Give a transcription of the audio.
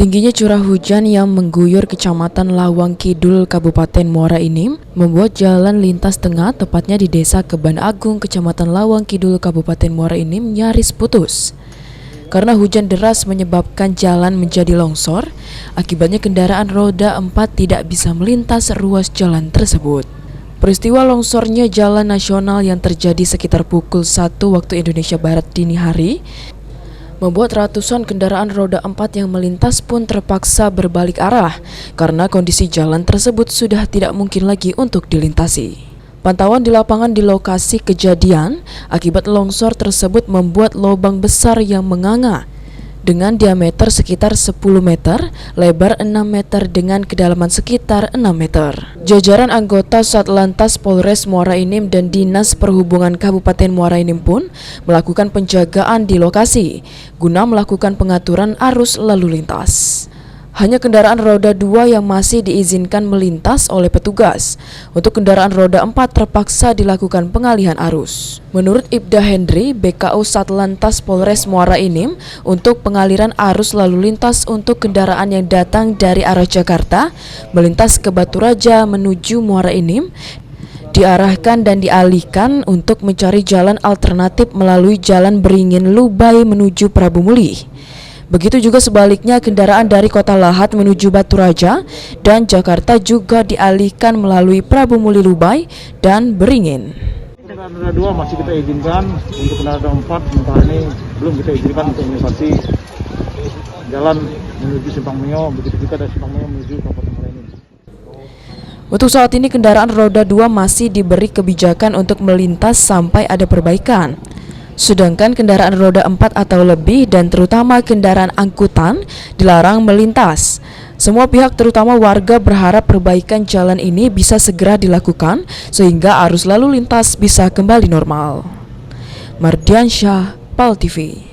Tingginya curah hujan yang mengguyur Kecamatan Lawang Kidul, Kabupaten Muara Enim, membuat jalan lintas tengah, tepatnya di Desa Keban Agung, Kecamatan Lawang Kidul, Kabupaten Muara Enim, nyaris putus. Karena hujan deras menyebabkan jalan menjadi longsor, akibatnya kendaraan roda 4 tidak bisa melintas ruas jalan tersebut. Peristiwa longsornya jalan nasional yang terjadi sekitar pukul 1 waktu Indonesia Barat dini hari membuat ratusan kendaraan roda 4 yang melintas pun terpaksa berbalik arah karena kondisi jalan tersebut sudah tidak mungkin lagi untuk dilintasi. Pantauan di lapangan di lokasi kejadian akibat longsor tersebut membuat lubang besar yang menganga dengan diameter sekitar 10 meter, lebar 6 meter dengan kedalaman sekitar 6 meter. Jajaran anggota Satlantas Polres Muara Enim dan Dinas Perhubungan Kabupaten Muara Enim pun melakukan penjagaan di lokasi guna melakukan pengaturan arus lalu lintas. Hanya kendaraan roda 2 yang masih diizinkan melintas oleh petugas. Untuk kendaraan roda 4 terpaksa dilakukan pengalihan arus. Menurut Ibda Hendri, BKU Satlantas Polres Muara Enim, untuk pengaliran arus lalu lintas untuk kendaraan yang datang dari arah Jakarta melintas ke Batu Raja menuju Muara Enim diarahkan dan dialihkan untuk mencari jalan alternatif melalui Jalan Beringin Lubai menuju Prabu Muli. Begitu juga sebaliknya, kendaraan dari Kota Lahat menuju Batu Raja dan Jakarta juga dialihkan melalui Prabu Muli Lubai dan Beringin. Kendaraan roda 2 masih kita izinkan, untuk kendaraan roda 4 sementara ini belum kita izinkan untuk melintasi jalan menuju Simpang Meo, begitu juga dari Simpang Meo menuju Kabupaten Muara Enim. Untuk saat ini kendaraan roda 2 masih diberi kebijakan untuk melintas sampai ada perbaikan. Sedangkan kendaraan roda 4 atau lebih dan terutama kendaraan angkutan dilarang melintas. Semua pihak terutama warga berharap perbaikan jalan ini bisa segera dilakukan sehingga arus lalu lintas bisa kembali normal. Mardiansyah, PAL TV.